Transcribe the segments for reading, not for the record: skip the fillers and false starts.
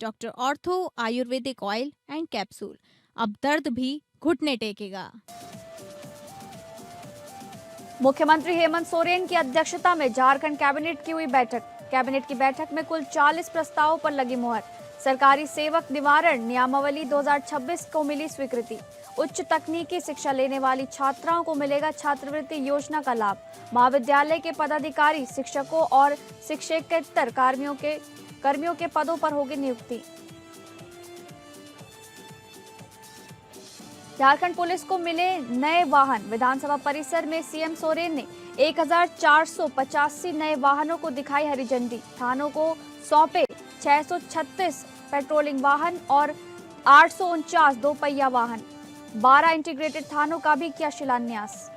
Doctor ortho Ayurvedic oil and capsule. अब दर्द भी घुटने टेकेगा। मुख्यमंत्री हेमंत सोरेन की अध्यक्षता में झारखंड कैबिनेट की हुई बैठक। कैबिनेट की बैठक में कुल 40 प्रस्तावों पर लगी मुहर। सरकारी सेवक निवारण नियमावली 2026 को मिली स्वीकृति। उच्च तकनीकी शिक्षा लेने वाली छात्राओं को मिलेगा छात्रवृत्ति योजना का लाभ। महाविद्यालय के पदाधिकारी, शिक्षकों और शिक्षकेतर कर्मियों के पदों पर होगी नियुक्ति। झारखंड पुलिस को मिले नए वाहन। विधानसभा परिसर में सीएम सोरेन ने 1485 नए वाहनों को दिखाई हरी झंडी। थानों को सौंपे 636 पेट्रोलिंग वाहन और 849 दोपहिया वाहन। 12 इंटीग्रेटेड थानों का भी किया शिलान्यास।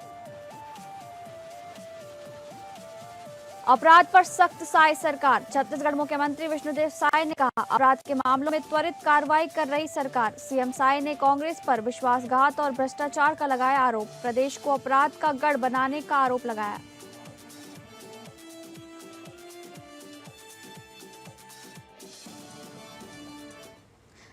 अपराध पर सख्त साय सरकार। छत्तीसगढ़ मुख्यमंत्री विष्णुदेव साय ने कहा, अपराध के मामलों में त्वरित कार्रवाई कर रही सरकार। सीएम साय ने कांग्रेस पर विश्वासघात और भ्रष्टाचार का लगाया आरोप। प्रदेश को अपराध का गढ़ बनाने का आरोप लगाया।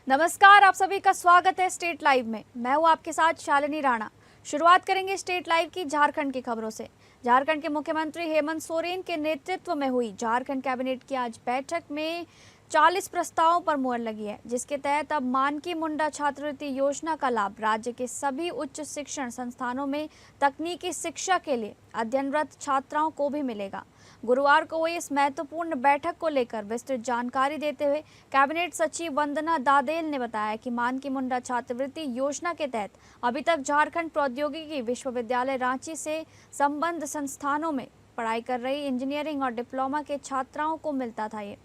नमस्कार, आप सभी का स्वागत है स्टेट लाइव में। मैं हूं आपके साथ शालिनी राणा। शुरुआत करेंगे स्टेट लाइव की झारखंड की खबरों से। झारखंड के मुख्यमंत्री हेमंत सोरेन के नेतृत्व में हुई झारखंड कैबिनेट की आज बैठक में 40 प्रस्तावों पर मुहर लगी है, जिसके तहत अब मानकी मुंडा छात्रवृत्ति योजना का लाभ राज्य के सभी उच्च शिक्षण संस्थानों में तकनीकी शिक्षा के लिए अध्ययनरत छात्राओं को भी मिलेगा। गुरुवार को हुई इस महत्वपूर्ण बैठक को लेकर विस्तृत जानकारी देते हुए कैबिनेट सचिव वंदना दादेल ने बताया कि मानकी मुंडा छात्रवृत्ति योजना के तहत अभी तक झारखंड प्रौद्योगिकी विश्वविद्यालय रांची से संबद्ध संस्थानों में पढ़ाई कर रही इंजीनियरिंग और डिप्लोमा के छात्राओं को मिलता था ये,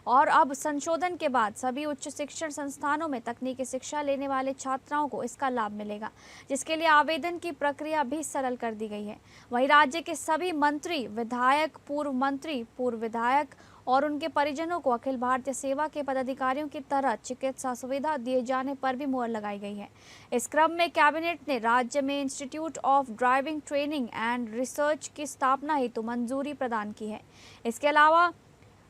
और अब संशोधन के बाद सभी उच्च शिक्षण संस्थानों में तकनीकी शिक्षा लेने वाले छात्राओं को इसका लाभ मिलेगा, जिसके लिए आवेदन की प्रक्रिया भी सरल कर दी गई है। वहीं राज्य के सभी मंत्री, विधायक, पूर्व विधायक और उनके परिजनों को अखिल भारतीय सेवा के पदाधिकारियों की तरह चिकित्सा सुविधा दिए जाने पर भी मुहर लगाई गई है। इस क्रम में कैबिनेट ने राज्य में institute of driving training and research की स्थापना हेतु मंजूरी प्रदान की है। इसके अलावा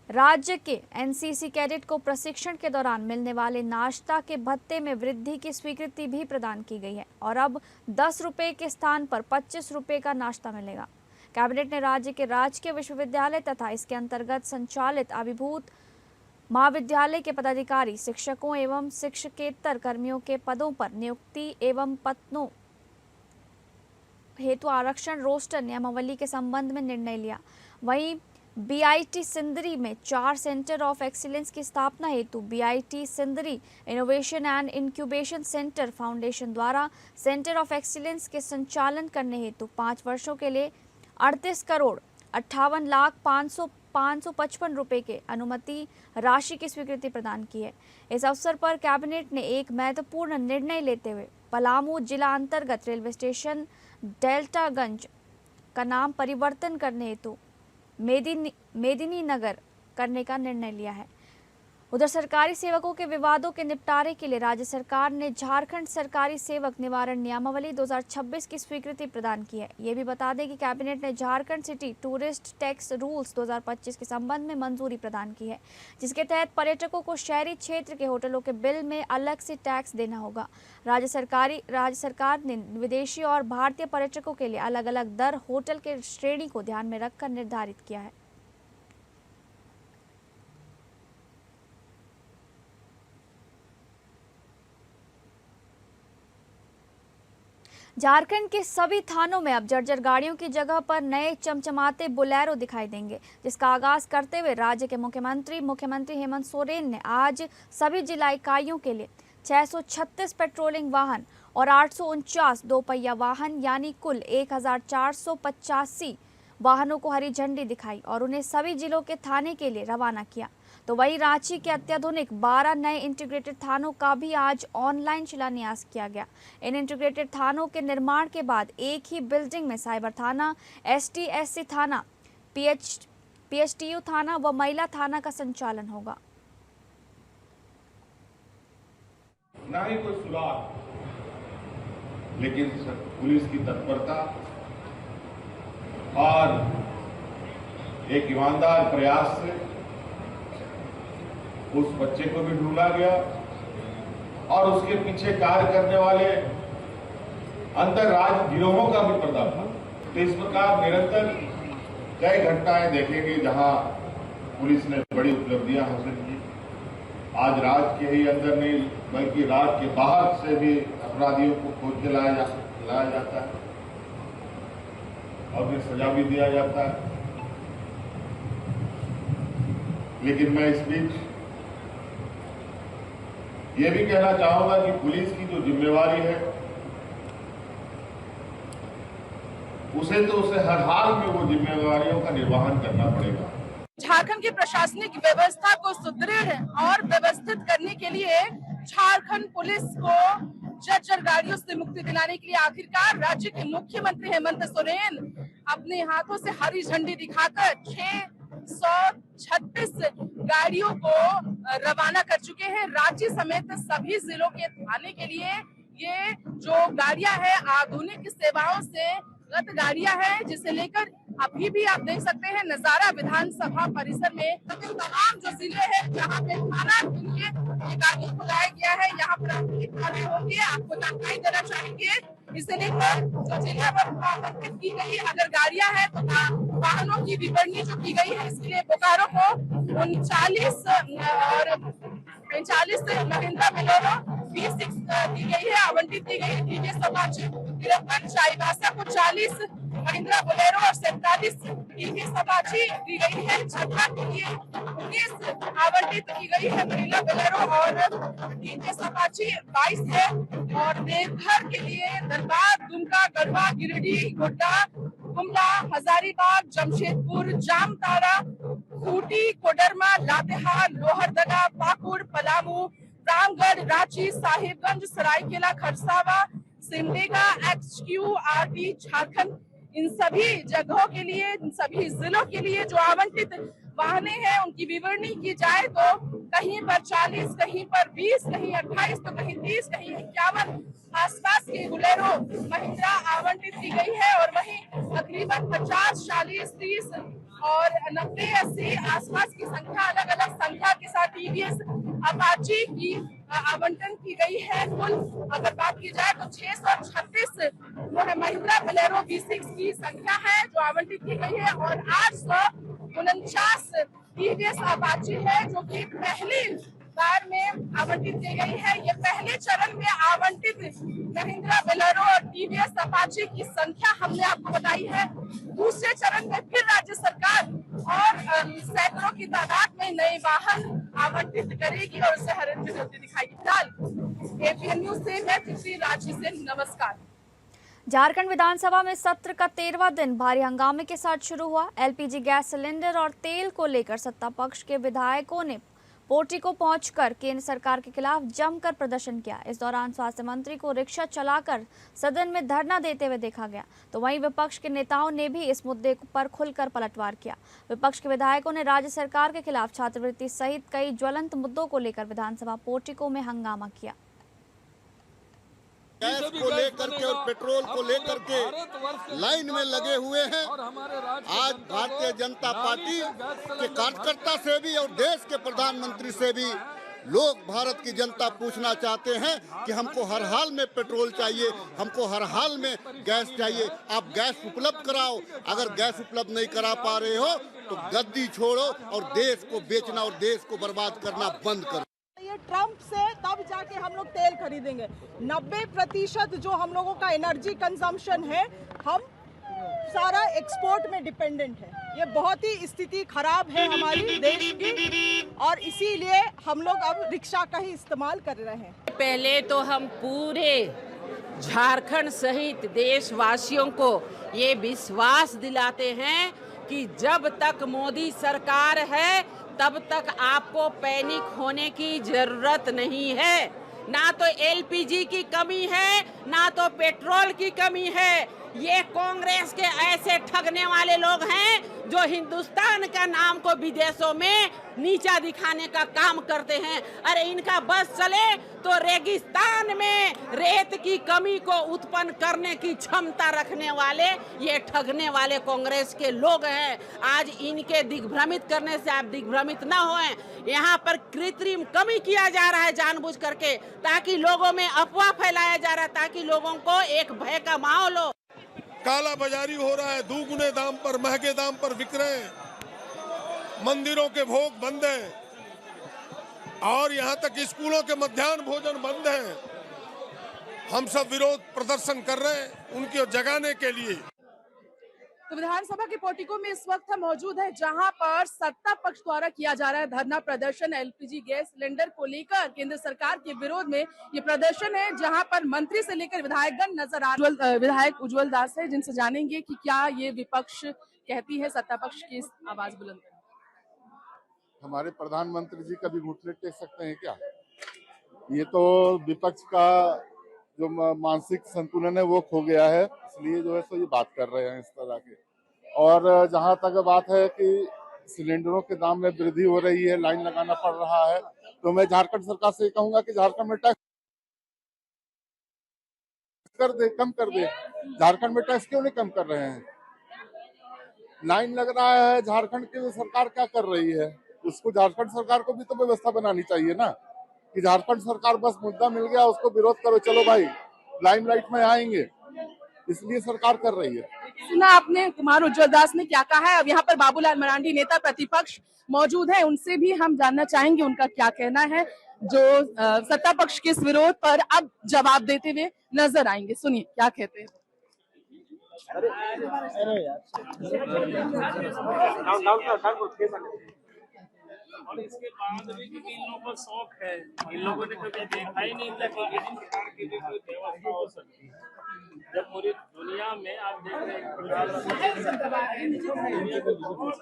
राज्य के एनसीसी कैडेट को प्रशिक्षण के दौरान मिलने वाले नाश्ता के भत्ते में वृद्धि की स्वीकृति भी प्रदान की गई है और अब 10 रुपये के स्थान पर 25 रुपये का नाश्ता मिलेगा। कैबिनेट ने राज्य के राजकीय विश्वविद्यालय तथा इसके अंतर्गत संचालित अभिभूत महाविद्यालय के पदाधिकारी, शिक्षकों एवं शिक्षकेतर कर्मियों के पदों पर नियुक्ति एवं पदों हेतु आरक्षण रोस्टर नियमावली के संबंध में निर्णय लिया। वहीं बीआईटी सिंदरी में 4 सेंटर ऑफ एक्सीलेंस की स्थापना हेतु BIT Sindri innovation and incubation centre foundation द्वारा सेंटर ऑफ एक्सीलेंस के संचालन करने हेतु 5 वर्षों के लिए 38,58,555 रुपए के अनुमति राशि की स्वीकृति प्रदान की है। इस अवसर पर कैबिनेट ने एक महत्वपूर्ण निर्णय लेते हुए पलामू जिला अंतर्गत रेलवे स्टेशन डेल्टागंज का नाम परिवर्तन करने हेतु मेदिनी नगर करने का निर्णय लिया है। उधर सरकारी सेवकों के विवादों के निपटारे के लिए राज्य सरकार ने झारखंड सरकारी सेवक निवारण नियमावली 2026 की स्वीकृति प्रदान की है। ये भी बता दें कि कैबिनेट ने Jharkhand city tourist tax rules 2025 के संबंध में मंजूरी प्रदान की है, जिसके तहत पर्यटकों को शहरी क्षेत्र के होटलों के बिल में अलग से टैक्स देना होगा। राज्य सरकार ने विदेशी और भारतीय पर्यटकों के लिए अलग अलग दर होटल के श्रेणी को ध्यान में रखकर निर्धारित किया है। झारखंड के सभी थानों में अब जर्जर गाड़ियों की जगह पर नए चमचमाते बोलेरो दिखाई देंगे, जिसका आगाज करते हुए राज्य के मुख्यमंत्री हेमंत सोरेन ने आज सभी जिला इकाइयों के लिए 636 पेट्रोलिंग वाहन और 849 दोपहिया वाहन यानी कुल 1485 वाहनों को हरी झंडी दिखाई और उन्हें सभी जिलों के थाने के लिए रवाना किया। तो वहीं रांची के अत्याधुनिक 12 नए इंटीग्रेटेड थानों का भी आज ऑनलाइन शिलान्यास किया गया। इन इंटीग्रेटेड थानों के निर्माण के बाद एक ही बिल्डिंग में साइबर थाना, एसटी/एससी थाना, पीएचटीयू थाना व महिला थाना का संचालन होगा। ना ही कोई सुराग, लेकिन पुलिस की तत्परता और एक ईमानदार प्रयास से उस बच्चे को भी ढूंढा गया और उसके पीछे कार्य करने वाले अंतर्राज्य गिरोहों का भी पर्दाफाश। तो इस प्रकार निरंतर कई घटनाएं देखेंगे जहां पुलिस ने बड़ी उपलब्धियां हासिल की। आज राज्य के ही अंदर नहीं बल्कि राज्य के बाहर से भी अपराधियों को खोज के लाया जाता है और उन्हें सजा भी दिया जाता है। लेकिन मैं इस बीच ये भी कहना चाहूंगा कि पुलिस की जो जिम्मेवारी है उसे हर हाल में वो जिम्मेवारियों का निर्वहन करना पड़ेगा। झारखंड की प्रशासनिक व्यवस्था को सुदृढ़ और व्यवस्थित करने के लिए झारखंड पुलिस को जर्जर गाड़ियों से मुक्ति दिलाने के लिए आखिरकार राज्य के मुख्यमंत्री हेमंत सोरेन अपने हाथों से हरी झंडी दिखाकर 636 गाड़ियों को रवाना कर चुके हैं। राज्य समेत सभी जिलों के थाने के लिए ये जो गाड़ियां हैं आधुनिक सेवाओं से गत गाड़ियां हैं, जिसे लेकर अभी भी आप देख सकते हैं नजारा विधानसभा परिसर में तमाम जो जिले हैं जहाँ पे थाना के लिए ये गाड़ी बुलाया गया है, यहाँ पर थाने होंगे। आपको जानकारी देना चाहेंगे इसे लेकर जो जिले पर आवंटित की गई अगर गाड़ियां हैं तो वाहनों की विवरणी जो की गई है, इसलिए बोकारो को 39 और 45 महिंद्रा बोलेरो V6 दी गई है, आवंटित की गई है। टीवीएस अपाचे 53, चाईबासा को 40 महिंद्रा बोलेरो और 47 टीवीएस अपाचे दी गई है। छपरा के लिए 19 आवंटित की गई है महिंद्रा बोलेरो और टीवीएस अपाचे 22 है। और देवघर के लिए धनबाद, दुमका, गढ़वा, गिरिडीह, गोड्डा, गुमला, हजारीबाग, जमशेदपुर, जामताड़ा, खूंटी, कोडरमा, लातेहार, लोहरदगा, पाकुड़, पलामू, रामगढ़, रांची, साहिबगंज, सरायकेला, खरसावा, सिमडेगा, XQRT झारखंड, इन सभी जगहों के लिए, इन सभी जिलों के लिए जो आवंटित वाहने हैं उनकी विवरणी की जाए तो कहीं पर 40, कहीं पर 20, कहीं 28, तो कहीं 30, कहीं 51 आसपास की बोलेरो महिंद्रा आवंटित की गई है। और वहीं तकरीबन 50, 40, 30 और 90, 80 आसपास की संख्या अलग अलग संख्या के साथ टीवीएस अपाची की आवंटन की गई है। कुल अगर बात की जाए तो 636 जो है महिंद्रा बोलेरो V6 की संख्या है जो आवंटित की गई है और 849 टीवीएस अपाची है जो कि पहली बार में आवंटित की गई है। ये पहले चरण में आवंटित महिंद्रा बोलेरो और टीवीएस अपाची की संख्या हमने आपको बताई है। दूसरे चरण में फिर राज्य सरकार और सैकड़ों की तादाद में नए वाहन आवंटित करेगी और उसे हरी झंडी दिखाएगी। फिलहाल एपीएन न्यूज से मैं तिथि रांची से नमस्कार। झारखंड विधानसभा में सत्र का 13वां दिन भारी हंगामे के साथ शुरू हुआ। एलपीजी गैस सिलेंडर और तेल को लेकर सत्ता पक्ष के विधायकों ने पोर्टिको पहुंचकर केंद्र सरकार के खिलाफ जमकर प्रदर्शन किया। इस दौरान स्वास्थ्य मंत्री को रिक्शा चलाकर सदन में धरना देते हुए देखा गया, तो वहीं विपक्ष के नेताओं ने भी इस मुद्दे पर खुलकर पलटवार किया। विपक्ष के विधायकों ने राज्य सरकार के खिलाफ छात्रवृत्ति सहित कई ज्वलंत मुद्दों को लेकर विधानसभा पोर्टिको में हंगामा किया। गैस को लेकर के और पेट्रोल को लेकर के लाइन में लगे हुए हैं। आज भारतीय जनता पार्टी के कार्यकर्ता से भी और देश के प्रधानमंत्री से भी लोग भारत की जनता पूछना चाहते हैं कि हमको हर हाल में पेट्रोल चाहिए, हमको हर हाल में गैस चाहिए। आप गैस उपलब्ध कराओ। अगर गैस उपलब्ध नहीं करा पा रहे हो तो गद्दी छोड़ो और देश को बेचना और देश को बर्बाद करना बंद करो। ये ट्रम्प से तब जाके हम लोग तेल खरीदेंगे। 90% जो हम लोगों का एनर्जी कंजम्पशन है, हम सारा एक्सपोर्ट में डिपेंडेंट है। ये बहुत ही स्थिति खराब है हमारी देश की और इसीलिए हम लोग अब रिक्शा का ही इस्तेमाल कर रहे हैं। पहले तो हम पूरे झारखंड सहित देशवासियों को ये विश्वास दिलाते हैं कि जब तक मोदी सरकार है तब तक आपको पैनिक होने की जरूरत नहीं है। ना तो एलपीजी की कमी है, ना तो पेट्रोल की कमी है। ये कांग्रेस के ऐसे ठगने वाले लोग हैं जो हिंदुस्तान का नाम को विदेशों में नीचा दिखाने का काम करते हैं। अरे इनका बस चले तो रेगिस्तान में रेत की कमी को उत्पन्न करने की क्षमता रखने वाले ये ठगने वाले कांग्रेस के लोग हैं। आज इनके दिग्भ्रमित करने से आप दिग्भ्रमित ना होएं। यहाँ पर कृत्रिम कमी किया जा रहा है जानबूझ करके, ताकि लोगों में अफवाह फैलाया जा रहा है, ताकि लोगों को एक भय का माहौल हो। काला बाजारी हो रहा है, दुगने दाम पर महंगे दाम पर बिक रहे हैं, मंदिरों के भोग बंद हैं और यहाँ तक स्कूलों के मध्याह्न भोजन बंद हैं। हम सब विरोध प्रदर्शन कर रहे हैं उनको जगाने के लिए। तो विधानसभा के पोर्टिको में इस वक्त हम मौजूद है, जहां पर सत्ता पक्ष द्वारा किया जा रहा है धरना प्रदर्शन। एलपीजी गैस सिलेंडर को लेकर केंद्र सरकार के विरोध में ये प्रदर्शन है, जहां पर मंत्री से लेकर विधायकगण नजर आ रहे। विधायक उज्जवल दास है, जिनसे जानेंगे कि क्या ये विपक्ष कहती है सत्ता पक्ष की आवाज बुलंद करें। हमारे प्रधानमंत्री जी कभी घुटने टेक सकते हैं क्या? ये तो विपक्ष का जो मानसिक संतुलन है वो खो गया है, इसलिए जो है सो ये बात कर रहे हैं इस तरह के। और जहां तक बात है कि सिलेंडरों के दाम में वृद्धि हो रही है, लाइन लगाना पड़ रहा है, तो मैं झारखंड सरकार से कहूंगा कि झारखंड में टैक्स कर दे, कम कर दे। झारखंड में टैक्स क्यों नहीं कम कर रहे हैं? लाइन लग रहा है, झारखंड की सरकार क्या कर रही है? उसको झारखंड सरकार को भी तो व्यवस्था बनानी चाहिए ना, कि झारखंड सरकार बस मुद्दा मिल गया उसको विरोध करो, चलो भाई लाइमलाइट में आएंगे, इसलिए सरकार कर रही है। सुना आपने कुमार उज्जवल दास ने क्या कहा है। अब यहाँ पर बाबूलाल मरांडी नेता प्रतिपक्ष मौजूद है, उनसे भी हम जानना चाहेंगे उनका क्या कहना है, जो सत्ता पक्ष के इस विरोध पर अब जवाब देते हुए नजर आएंगे। सुनिए क्या कहते हैं। और इसके बाद भी क्योंकि इन लोगों को शौक है, इन लोगों ने कभी देखा ही नहीं था कि इस प्रकार की भी कोई व्यवस्था हो सकती है। जब पूरी दुनिया में आप देख रहे हैं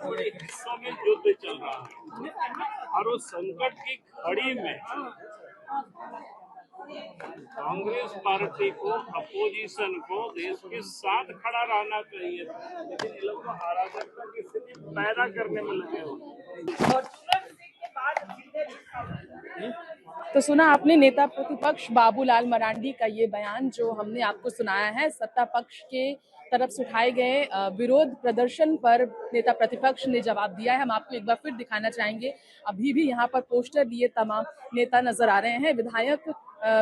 बड़े हिस्सों में युद्ध चल रहा है और उस संकट की घड़ी में कांग्रेस पार्टी को, अपोजिशन को देश के साथ खड़ा रहना चाहिए था, लेकिन ये लोग अराजकता की स्थिति पैदा करने में लगे हुए। तो सुना आपने नेता प्रतिपक्ष बाबूलाल मरांडी का ये बयान, जो हमने आपको सुनाया है। सत्ता पक्ष के तरफ से उठाए गए विरोध प्रदर्शन पर नेता प्रतिपक्ष ने जवाब दिया है। हम आपको एक बार फिर दिखाना चाहेंगे। अभी भी यहाँ पर पोस्टर लिए तमाम नेता नजर आ रहे हैं, विधायक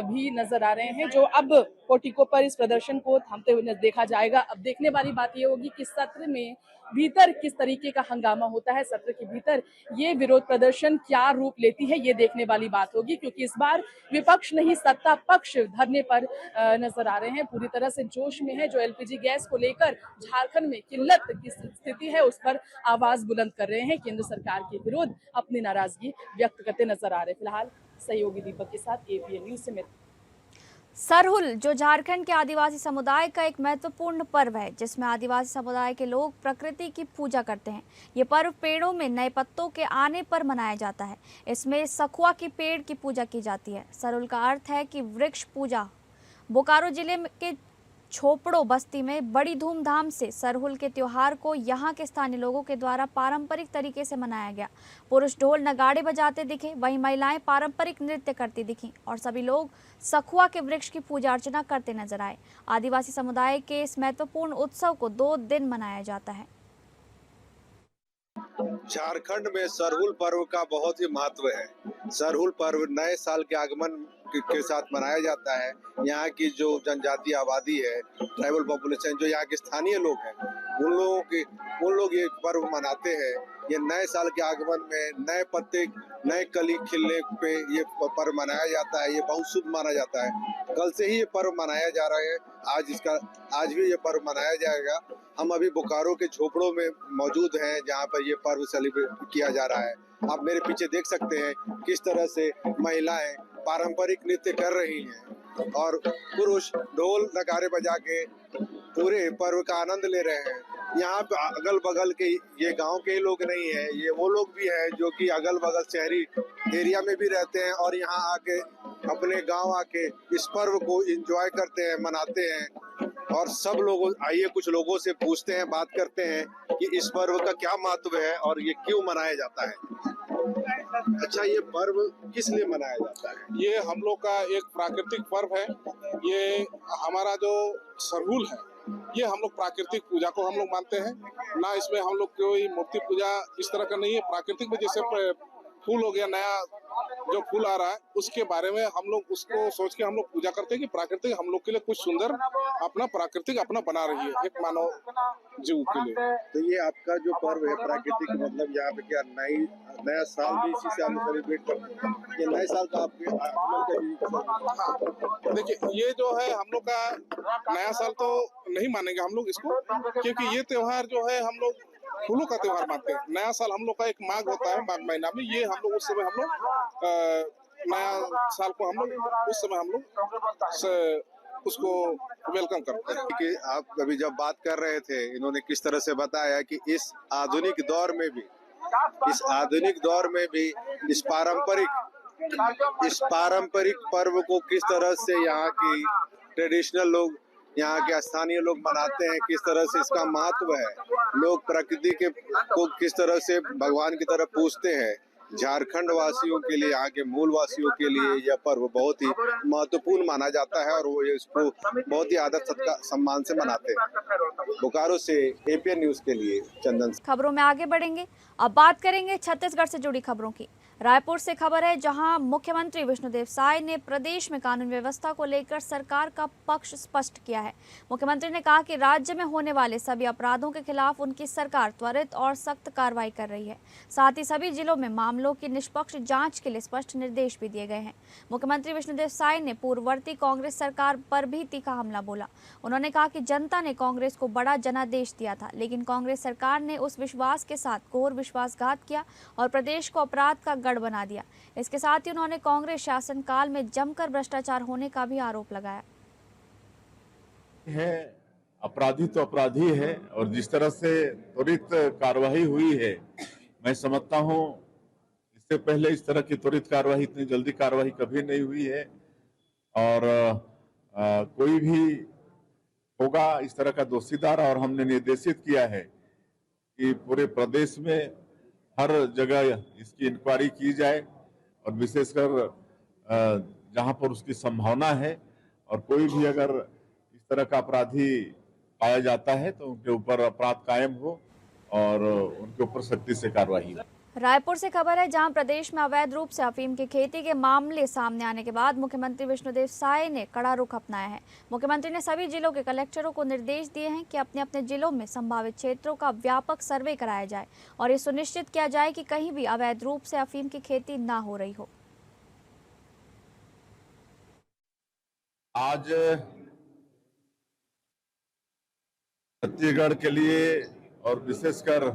भी नजर आ रहे हैं, जो अब पोर्टिको पर इस प्रदर्शन को थामते हुए देखा जाएगा। अब देखने वाली बात ये होगी कि सत्र में भीतर किस तरीके का हंगामा होता है, सत्र के भीतर ये विरोध प्रदर्शन क्या रूप लेती है, ये देखने वाली बात होगी, क्योंकि इस बार विपक्ष नहीं सत्ता पक्ष धरने पर नजर आ रहे हैं, पूरी तरह से जोश में है। जो एलपीजी गैस को लेकर झारखंड में किल्लत की स्थिति है, उस पर आवाज बुलंद कर रहे हैं, केंद्र सरकार के विरोध अपनी नाराजगी व्यक्त करते नजर आ रहे। फिलहाल सहयोगी दीपक के साथ एपीएन न्यूज से मैं। सरहुल जो झारखंड के आदिवासी समुदाय का एक महत्वपूर्ण पर्व है, जिसमें आदिवासी समुदाय के लोग प्रकृति की पूजा करते हैं। ये पर्व पेड़ों में नए पत्तों के आने पर मनाया जाता है। इसमें सखुआ की पेड़ की पूजा की जाती है। सरहुल का अर्थ है कि वृक्ष पूजा। बोकारो जिले के छोपड़ो बस्ती में बड़ी धूमधाम से सरहुल के त्योहार को यहाँ के स्थानीय लोगों के द्वारा पारंपरिक तरीके से मनाया गया। पुरुष ढोल नगाड़े बजाते दिखे, वहीं महिलाएं पारंपरिक नृत्य करती दिखीं और सभी लोग सखुआ के वृक्ष की पूजा अर्चना करते नजर आए। आदिवासी समुदाय के इस महत्वपूर्ण उत्सव को 2 दिन मनाया जाता है। झारखंड में सरहुल पर्व का बहुत ही महत्व है। सरहुल पर्व नए साल के आगमन के साथ मनाया जाता है। यहाँ की जो जनजातीय आबादी है, ट्राइबल पॉपुलेशन, जो यहाँ के स्थानीय लोग हैं, उन लोग ये पर्व मनाते हैं। ये नए साल के आगमन में नए पत्ते, नए कली खिलने पे ये पर्व मनाया जाता है। ये बहुत शुभ माना जाता है। कल से ही ये पर्व मनाया जा रहा है। आज भी ये पर्व मनाया जाएगा। हम अभी बोकारो के झोपड़ों में मौजूद हैं, जहाँ पर ये पर्व सेलिब्रेट किया जा रहा है। आप मेरे पीछे देख सकते हैं किस तरह से महिलाएं पारंपरिक नृत्य कर रही हैं और पुरुष ढोल नगाड़े बजा के पूरे पर्व का आनंद ले रहे हैं। यहाँ पे अगल बगल के ये गांव के ही लोग नहीं है, ये वो लोग भी हैं जो कि अगल बगल शहरी एरिया में भी रहते हैं और यहाँ आके अपने गांव आके इस पर्व को एंजॉय करते हैं, मनाते हैं। और सब लोगों आइए कुछ लोगों से पूछते हैं, बात करते हैं कि इस पर्व का क्या महत्व है और ये क्यों मनाया जाता है। अच्छा, ये पर्व किस लिए मनाया जाता है? ये हम लोग का एक प्राकृतिक पर्व है। ये हमारा जो सरहुल है, ये हम लोग प्राकृतिक पूजा को हम लोग मानते हैं ना। इसमें हम लोग कोई मूर्ति पूजा इस तरह का नहीं है। प्राकृतिक में जैसे फूल हो गया, नया जो फूल आ रहा है उसके बारे में हम लोग उसको सोच के हम लोग पूजा करते हैं कि प्राकृतिक हम लोग के लिए कुछ सुंदर अपना प्राकृतिक अपना बना रही है एक मानव जीव के लिए। तो ये आपका जो पर्व है प्राकृतिक, मतलब यहाँ पे क्या नया साल भी इसी से हम सेलिब्रेट करते हैं? ये नए साल का आपके आगमन का भी? देखिए, ये जो है हम लोग का नया साल तो नहीं मानेंगे हम लोग इसको, क्योंकि ये त्योहार जो है हम लोग फूलों का त्योहार मानते हैं। नया साल हम लोग का एक माघ होता है, माघ महीना में, ये हम लोग उस समय हम लोग नया साल को हम लोग उस समय हम लोग उसको वेलकम करते हैं। कि आप अभी जब बात कर रहे थे, इन्होंने किस तरह से बताया कि इस आधुनिक दौर में भी इस पारंपरिक पर्व को किस तरह से यहाँ की ट्रेडिशनल लोग, यहाँ के स्थानीय लोग मनाते हैं, किस तरह से इसका महत्व है, लोग प्रकृति को किस तरह से भगवान की तरह पूजते हैं। झारखंड वासियों के लिए, यहाँ के मूल वासियों के लिए यह पर्व बहुत ही महत्वपूर्ण माना जाता है और वो इसको बहुत ही आदर सत्कार सम्मान से मनाते हैं। बोकारो से एपीएन न्यूज के लिए चंदन। खबरों में आगे बढ़ेंगे। अब बात करेंगे छत्तीसगढ़ से जुड़ी खबरों की। रायपुर से खबर है, जहां मुख्यमंत्री विष्णुदेव साय ने प्रदेश में कानून व्यवस्था को लेकर सरकार का पक्ष स्पष्ट किया है। मुख्यमंत्री ने कहा कि राज्य में होने वाले सभी अपराधों के खिलाफ उनकी सरकार त्वरित और सख्त कार्रवाई कर रही है। साथ ही सभी जिलों में मामलों की निष्पक्ष जांच के लिए स्पष्ट निर्देश भी दिए गए हैं। मुख्यमंत्री विष्णुदेव साय ने पूर्ववर्ती कांग्रेस सरकार पर भी तीखा हमला बोला। उन्होंने कहा कि जनता ने कांग्रेस को बड़ा जनादेश दिया था, लेकिन कांग्रेस सरकार ने उस विश्वास के साथ घोर विश्वासघात किया और प्रदेश को अपराध का गढ़ बना दिया। इसके साथ ही उन्होंने कांग्रेस शासनकाल में जमकर भ्रष्टाचार होने का भी आरोप लगाया है। अपराधी तो अपराधी है और जिस तरह से त्वरित कार्रवाई हुई है, मैं समझता हूं इससे पहले इस तरह की त्वरित कार्रवाई, इतनी जल्दी कार्रवाई कभी नहीं हुई है। और कोई भी होगा इस तरह का दोषीदार, और हमने निर्देशित किया है कि पूरे प्रदेश में हर जगह इसकी इंक्वायरी की जाए और विशेषकर जहां पर उसकी संभावना है, और कोई भी अगर इस तरह का अपराधी पाया जाता है तो उनके ऊपर अपराध कायम हो और उनके ऊपर सख्ती से कार्रवाई हो। रायपुर से खबर है, जहां प्रदेश में अवैध रूप से अफीम की खेती के मामले सामने आने के बाद मुख्यमंत्री विष्णुदेव साय ने कड़ा रुख अपनाया है। मुख्यमंत्री ने सभी जिलों के कलेक्टरों को निर्देश दिए हैं कि अपने अपने जिलों में संभावित क्षेत्रों का व्यापक सर्वे कराया जाए और ये सुनिश्चित किया जाए कि कहीं भी अवैध रूप से अफीम की खेती न हो रही हो। आज छत्तीसगढ़ के लिए और विशेषकर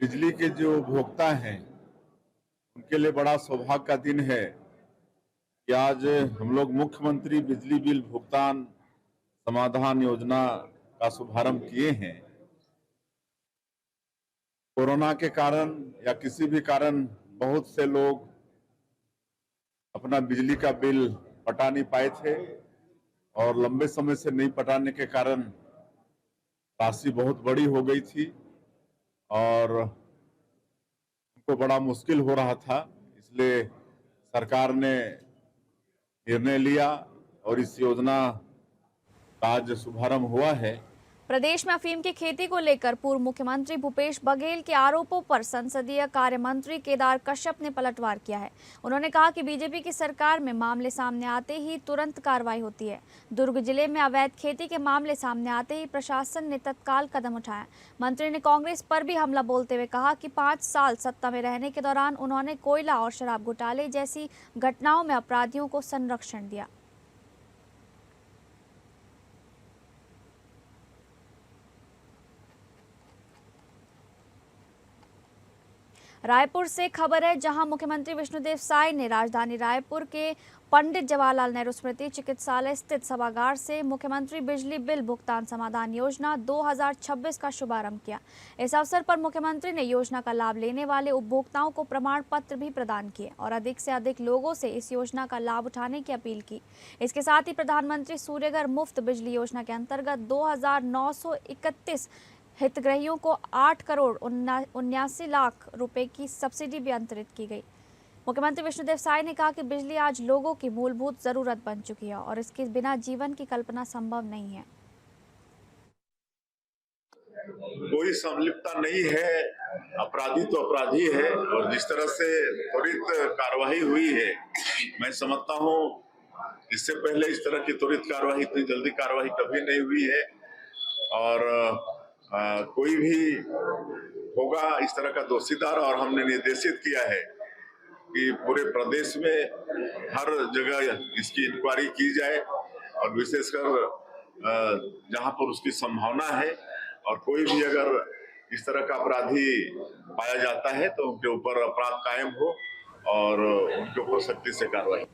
बिजली के जो उपभोक्ता हैं उनके लिए बड़ा सौभाग्य का दिन है कि आज हम लोग मुख्यमंत्री बिजली बिल भुगतान समाधान योजना का शुभारंभ किए हैं। कोरोना के कारण या किसी भी कारण बहुत से लोग अपना बिजली का बिल पटा नहीं पाए थे और लंबे समय से नहीं पटाने के कारण राशि बहुत बड़ी हो गई थी और उनको बड़ा मुश्किल हो रहा था। इसलिए सरकार ने निर्णय लिया और इस योजना का आज शुभारंभ हुआ है। प्रदेश में अफीम की खेती को लेकर पूर्व मुख्यमंत्री भूपेश बघेल के आरोपों पर संसदीय कार्य मंत्री केदार कश्यप ने पलटवार किया है। उन्होंने कहा कि बीजेपी की सरकार में मामले सामने आते ही तुरंत कार्रवाई होती है। दुर्ग जिले में अवैध खेती के मामले सामने आते ही प्रशासन ने तत्काल कदम उठाया। मंत्री ने कांग्रेस पर भी हमला बोलते हुए कहा कि 5 साल सत्ता में रहने के दौरान उन्होंने कोयला और शराब घोटाले जैसी घटनाओं में अपराधियों को संरक्षण दिया। रायपुर से खबर है, जहां मुख्यमंत्री विष्णुदेव साय ने राजधानी रायपुर के पंडित जवाहरलाल नेहरू स्मृति चिकित्सालय स्थित सभागार से मुख्यमंत्री बिजली बिल भुगतान समाधान योजना 2026 का शुभारंभ किया। इस अवसर पर मुख्यमंत्री ने योजना का लाभ लेने वाले उपभोक्ताओं को प्रमाण पत्र भी प्रदान किए और अधिक से अधिक लोगों से इस योजना का लाभ उठाने की अपील की। इसके साथ ही प्रधानमंत्री सूर्यघर मुफ्त बिजली योजना के अंतर्गत 2,931 हितग्राहियों को 8 करोड़ 79 लाख रुपए की सब्सिडी भी अंतरित की गई। मुख्यमंत्री विष्णुदेव साय ने कहा कि बिजली आज लोगों की मूलभूत जरूरत बन चुकी है और इसके बिना जीवन की कल्पना संभव नहीं है। कोई संलिप्तता नहीं है, अपराधी तो अपराधी है और जिस तरह से त्वरित कार्रवाई हुई है, मैं समझता हूँ इससे पहले इस तरह की त्वरित कार्रवाई, इतनी जल्दी कार्रवाई कभी नहीं हुई है। और कोई भी होगा इस तरह का दोषीदार, और हमने निर्देशित किया है कि पूरे प्रदेश में हर जगह इसकी इंक्वायरी की जाए और विशेषकर जहां पर उसकी संभावना है, और कोई भी अगर इस तरह का अपराधी पाया जाता है तो उनके ऊपर अपराध कायम हो और उनके ऊपर सख्ती से कार्रवाई।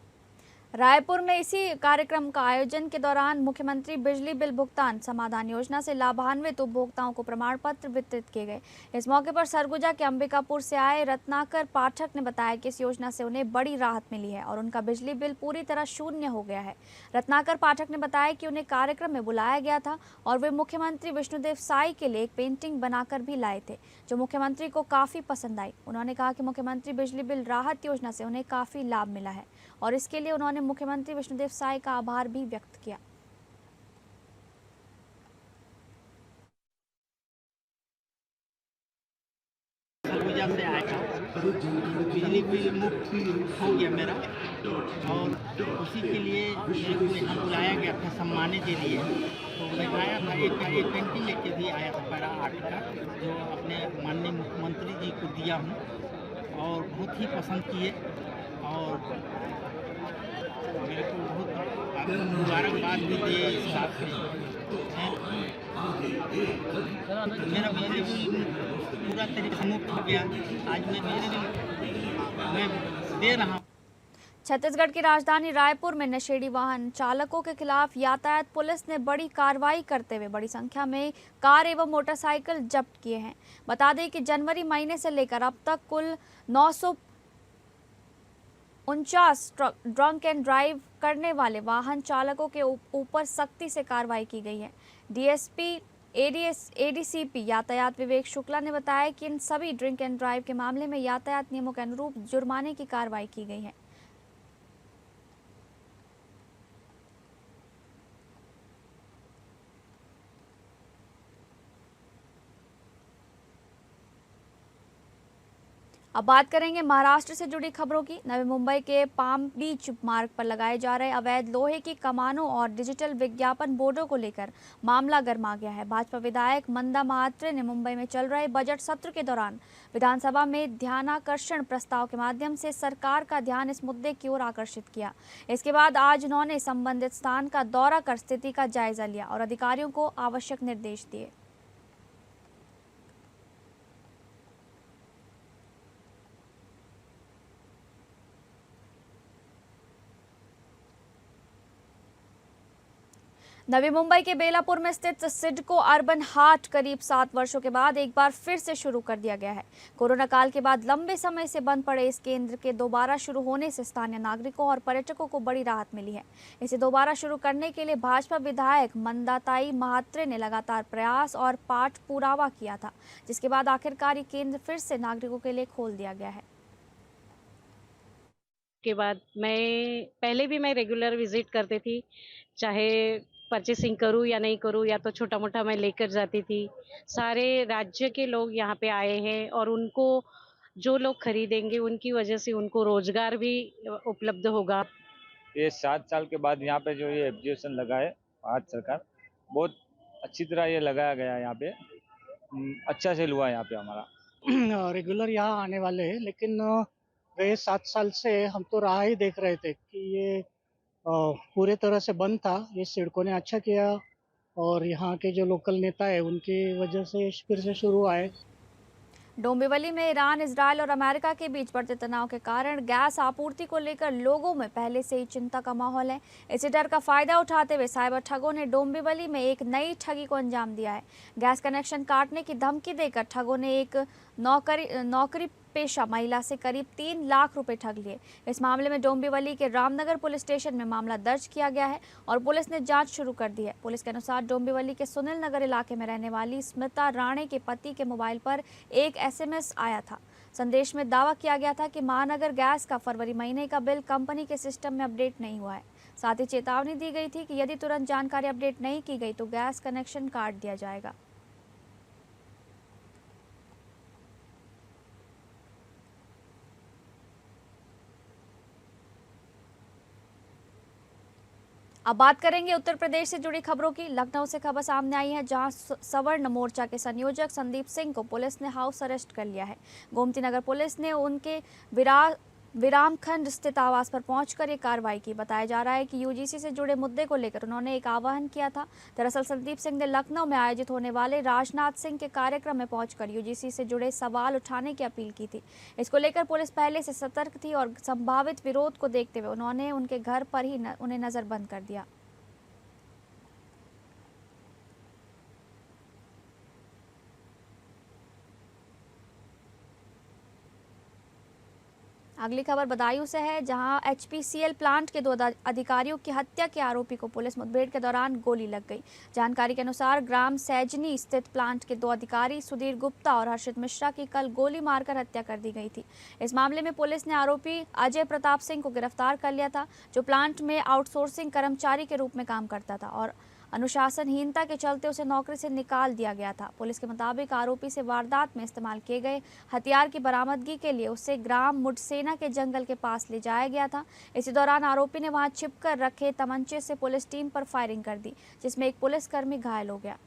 रायपुर में इसी कार्यक्रम का आयोजन के दौरान मुख्यमंत्री बिजली बिल भुगतान समाधान योजना से लाभान्वित उपभोक्ताओं को प्रमाण पत्र वितरित किए गए। इस मौके पर सरगुजा के अंबिकापुर से आए रत्नाकर पाठक ने बताया कि इस योजना से उन्हें बड़ी राहत मिली है और उनका बिजली बिल पूरी तरह शून्य हो गया है। रत्नाकर पाठक ने बताया कि उन्हें कार्यक्रम में बुलाया गया था और वे मुख्यमंत्री विष्णुदेव साय के लिए एक पेंटिंग बनाकर भी लाए थे, जो मुख्यमंत्री को काफी पसंद आई। उन्होंने कहा कि मुख्यमंत्री बिजली बिल राहत योजना से उन्हें काफी लाभ मिला है और इसके लिए उन्होंने मुख्यमंत्री विष्णुदेव साय का आभार भी व्यक्त किया। सरगुजा से आया, बिजली बिल मुफ्त हो गया मेरा और उसी के लिए मेरे को यहाँ बुलाया गया था सम्मानित के लिए। तो मैं आया था, एक पेंटिंग लेके भी आया था पैरा आर्ट का, जो अपने माननीय मुख्यमंत्री जी को दिया हूँ और बहुत ही पसंद किए और मेरे को बहुत मुबारकबाद भी दिए इस बात में। मेरा बिजली बिल पूरा तरीके से मुफ्त हो गया। आज मैं बिजली बिल मैं दे रहा हूँ। छत्तीसगढ़ की राजधानी रायपुर में नशेड़ी वाहन चालकों के खिलाफ यातायात पुलिस ने बड़ी कार्रवाई करते हुए बड़ी संख्या में कार एवं मोटरसाइकिल जब्त किए हैं। बता दें कि जनवरी महीने से लेकर अब तक कुल 949 ड्रंक एंड ड्राइव करने वाले वाहन चालकों के ऊपर सख्ती से कार्रवाई की गई है। डीएसपी एडीसीपी यातायात विवेक शुक्ला ने बताया कि इन सभी ड्रिंक एंड ड्राइव के मामले में यातायात नियमों के अनुरूप जुर्माने की कार्रवाई की गई है। अब बात करेंगे महाराष्ट्र से जुड़ी खबरों की। नवी मुंबई के पाम बीच मार्ग पर लगाए जा रहे अवैध लोहे की कमानों और डिजिटल विज्ञापन बोर्डों को लेकर मामला गर्मा गया है। भाजपा विधायक मंदा महात्रे ने मुंबई में चल रहे बजट सत्र के दौरान विधानसभा में ध्यानाकर्षण प्रस्ताव के माध्यम से सरकार का ध्यान इस मुद्दे की ओर आकर्षित किया। इसके बाद आज उन्होंने संबंधित स्थान का दौरा कर स्थिति का जायजा लिया और अधिकारियों को आवश्यक निर्देश दिए। नवी मुंबई के बेलापुर में स्थित सिडको अर्बन हाट करीब 7 वर्षों के बाद एक बार फिर से शुरू कर दिया गया है। कोरोना काल के बाद लंबे समय से बंद पड़े इस केंद्र के दोबारा शुरू होने से स्थानीय नागरिकों और पर्यटकों को बड़ी राहत मिली है। इसे दोबारा शुरू करने के लिए भाजपा विधायक मंदाताई महात्रे ने लगातार प्रयास और पाठ पुरावा किया था, जिसके बाद आखिरकार ये केंद्र फिर से नागरिकों के लिए खोल दिया गया है। के बाद पहले भी मैं रेगुलर विजिट करती थी, चाहे परचेसिंग करूँ या नहीं करूँ, या तो छोटा मोटा मैं लेकर जाती थी। सारे राज्य के लोग यहाँ पे आए हैं और उनको जो लोग खरीदेंगे उनकी वजह से उनको रोजगार भी उपलब्ध होगा। ये 7 साल के बाद यहाँ पे जो ये एग्जीबिशन लगा है, भारत सरकार बहुत अच्छी तरह ये लगाया गया है। यहाँ पे अच्छा सेल हुआ है यहाँ पे हमारा। रेगुलर यहाँ आने वाले हैं, लेकिन गए 7 साल से हम तो राह ही देख रहे थे कि ये पूरे तरह से बंद था। ये सिडको ने अच्छा किया और यहाँ के जो लोकल नेता है उनकी वजह से फिर से शुरू हुआ है। डोंबिवली में ईरान, इजरायल और अमेरिका के बीच बढ़ते तनाव के कारण गैस आपूर्ति को लेकर लोगों में पहले से ही चिंता का माहौल है। इसी डर का फायदा उठाते हुए साइबर ठगों ने डोंबिवली में एक नई ठगी को अंजाम दिया है। गैस कनेक्शन काटने की धमकी देकर ठगों ने एक नौकरी पेशा महिला से करीब 3 लाख रुपए ठग लिए। इस मामले में डोंबिवली के रामनगर पुलिस स्टेशन में मामला दर्ज किया गया है और पुलिस ने जांच शुरू कर दी है। पुलिस के अनुसार डोंबिवली के सुनील नगर इलाके में रहने वाली स्मिता राणे के पति के मोबाइल पर एक SMS आया था। संदेश में दावा किया गया था कि महानगर गैस का फरवरी महीने का बिल कंपनी के सिस्टम में अपडेट नहीं हुआ है। साथ ही चेतावनी दी गई थी कि यदि तुरंत जानकारी अपडेट नहीं की गई तो गैस कनेक्शन काट दिया जाएगा। अब बात करेंगे उत्तर प्रदेश से जुड़ी खबरों की। लखनऊ से खबर सामने आई है, जहां सवर्ण मोर्चा के संयोजक संदीप सिंह को पुलिस ने हाउस अरेस्ट कर लिया है। गोमती नगर पुलिस ने उनके विरामखंड स्थित आवास पर पहुंचकर ये कार्रवाई की। बताया जा रहा है कि UGC से जुड़े मुद्दे को लेकर उन्होंने एक आह्वान किया था। दरअसल संदीप सिंह ने लखनऊ में आयोजित होने वाले राजनाथ सिंह के कार्यक्रम में पहुंचकर UGC से जुड़े सवाल उठाने की अपील की थी। इसको लेकर पुलिस पहले से सतर्क थी और संभावित विरोध को देखते हुए उन्होंने उनके घर पर ही उन्हें नजरबंद कर दिया। अगली खबर बदायूं से है, जहां HPCL प्लांट के 2 अधिकारियों की हत्या के आरोपी को पुलिस मुठभेड़ के दौरान गोली लग गई। जानकारी के अनुसार ग्राम सैजनी स्थित प्लांट के 2 अधिकारी सुधीर गुप्ता और हर्षित मिश्रा की कल गोली मारकर हत्या कर दी गई थी। इस मामले में पुलिस ने आरोपी अजय प्रताप सिंह को गिरफ्तार कर लिया था, जो प्लांट में आउटसोर्सिंग कर्मचारी के रूप में काम करता था और अनुशासनहीनता के चलते उसे नौकरी से निकाल दिया गया था। पुलिस के मुताबिक आरोपी से वारदात में इस्तेमाल किए गए हथियार की बरामदगी के लिए उसे ग्राम मुडसेना के जंगल के पास ले जाया गया था। इसी दौरान आरोपी ने वहां छिपकर रखे तमंचे से पुलिस टीम पर फायरिंग कर दी, जिसमें एक पुलिसकर्मी घायल हो गया।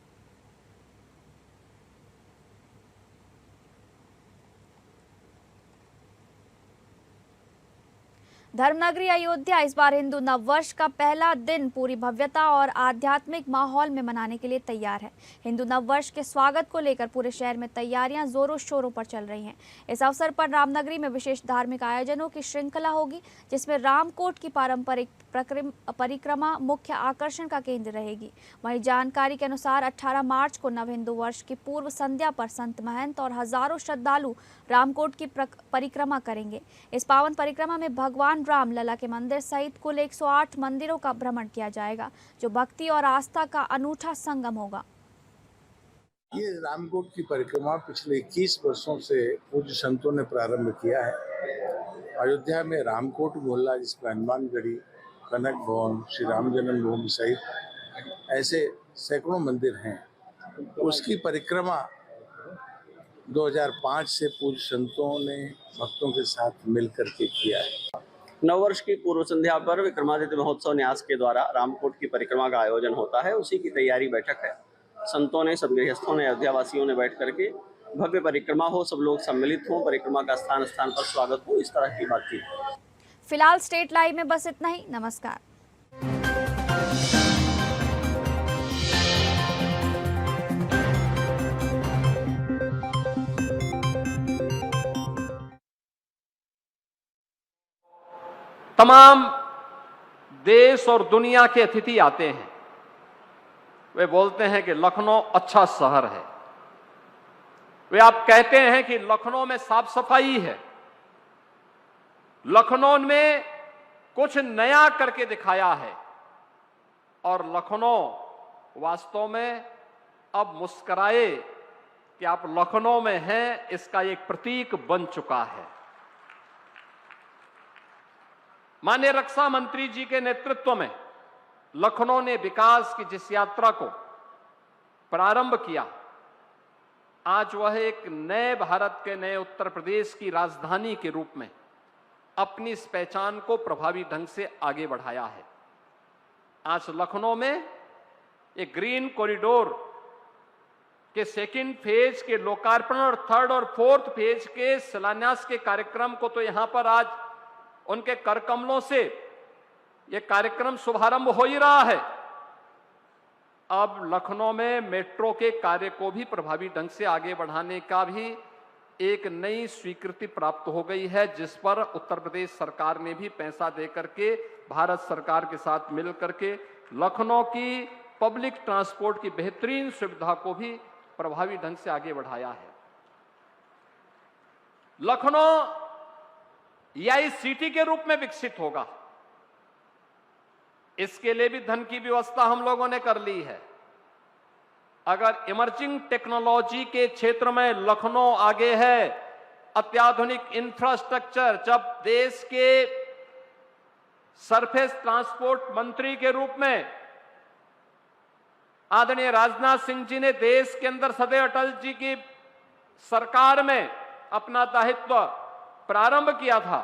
धर्मनगरी अयोध्या इस बार हिंदू नववर्ष का पहला दिन पूरी भव्यता और आध्यात्मिक माहौल में मनाने के लिए तैयार है। हिंदू नववर्ष के स्वागत को लेकर पूरे शहर में तैयारियां जोरों शोरों पर चल रही हैं। इस अवसर पर रामनगरी में विशेष धार्मिक आयोजनों की श्रृंखला होगी, जिसमें रामकोट की पारंपरिक परिक्रमा मुख्य आकर्षण का केंद्र रहेगी। वहीं जानकारी के अनुसार 18 मार्च को नव हिंदू वर्ष की पूर्व संध्या पर संत महंत और हजारों श्रद्धालु रामकोट की परिक्रमा करेंगे। इस पावन परिक्रमा में भगवान राम लला के मंदिर सहित कुल 108 मंदिरों का भ्रमण किया जाएगा, जो भक्ति और आस्था का अनूठा संगम होगा। ये रामकोट की परिक्रमा पिछले 21 वर्षों से पूज्य संतों ने प्रारंभ किया है। अयोध्या में रामकोट मोहल्ला, जिसमें हनुमानगढ़ी, कनक भवन, श्री राम जन्मभूमि सहित ऐसे सैकड़ों मंदिर हैं, उसकी परिक्रमा 2005 से पूज्य संतों ने भक्तों के साथ मिलकर के किया है। नववर्ष की पूर्व संध्या पर विक्रमादित्य महोत्सव न्यास के द्वारा रामकोट की परिक्रमा का आयोजन होता है। उसी की तैयारी बैठक है। संतों ने, सब गृहस्थों ने, अयोध्या वासियों ने बैठ करके भव्य परिक्रमा हो, सब लोग सम्मिलित हों, परिक्रमा का स्थान स्थान पर स्वागत हो, इस तरह की बातचीत। फिलहाल स्टेट लाइव में बस इतना ही। नमस्कार। तमाम देश और दुनिया के अतिथि आते हैं, वे बोलते हैं कि लखनऊ अच्छा शहर है। वे आप कहते हैं कि लखनऊ में साफ सफाई है, लखनऊ में कुछ नया करके दिखाया है, और लखनऊ वास्तव में अब मुस्कुराए कि आप लखनऊ में हैं, इसका एक प्रतीक बन चुका है। माननीय रक्षा मंत्री जी के नेतृत्व में लखनऊ ने विकास की जिस यात्रा को प्रारंभ किया, आज वह एक नए भारत के, नए उत्तर प्रदेश की राजधानी के रूप में अपनी इस पहचान को प्रभावी ढंग से आगे बढ़ाया है। आज लखनऊ में एक ग्रीन कॉरिडोर के सेकंड फेज के लोकार्पण और थर्ड और फोर्थ फेज के शिलान्यास के कार्यक्रम को तो यहां पर आज उनके करकमलों से यह कार्यक्रम शुभारंभ हो ही रहा है। अब लखनऊ में मेट्रो के कार्य को भी प्रभावी ढंग से आगे बढ़ाने का भी एक नई स्वीकृति प्राप्त हो गई है, जिस पर उत्तर प्रदेश सरकार ने भी पैसा दे करके भारत सरकार के साथ मिल करके लखनऊ की पब्लिक ट्रांसपोर्ट की बेहतरीन सुविधा को भी प्रभावी ढंग से आगे बढ़ाया है। लखनऊ EI सिटी के रूप में विकसित होगा, इसके लिए भी धन की व्यवस्था हम लोगों ने कर ली है। अगर इमर्जिंग टेक्नोलॉजी के क्षेत्र में लखनऊ आगे है, अत्याधुनिक इंफ्रास्ट्रक्चर, जब देश के सरफेस ट्रांसपोर्ट मंत्री के रूप में आदरणीय राजनाथ सिंह जी ने देश के अंदर सदैव अटल जी की सरकार में अपना दायित्व प्रारंभ किया था।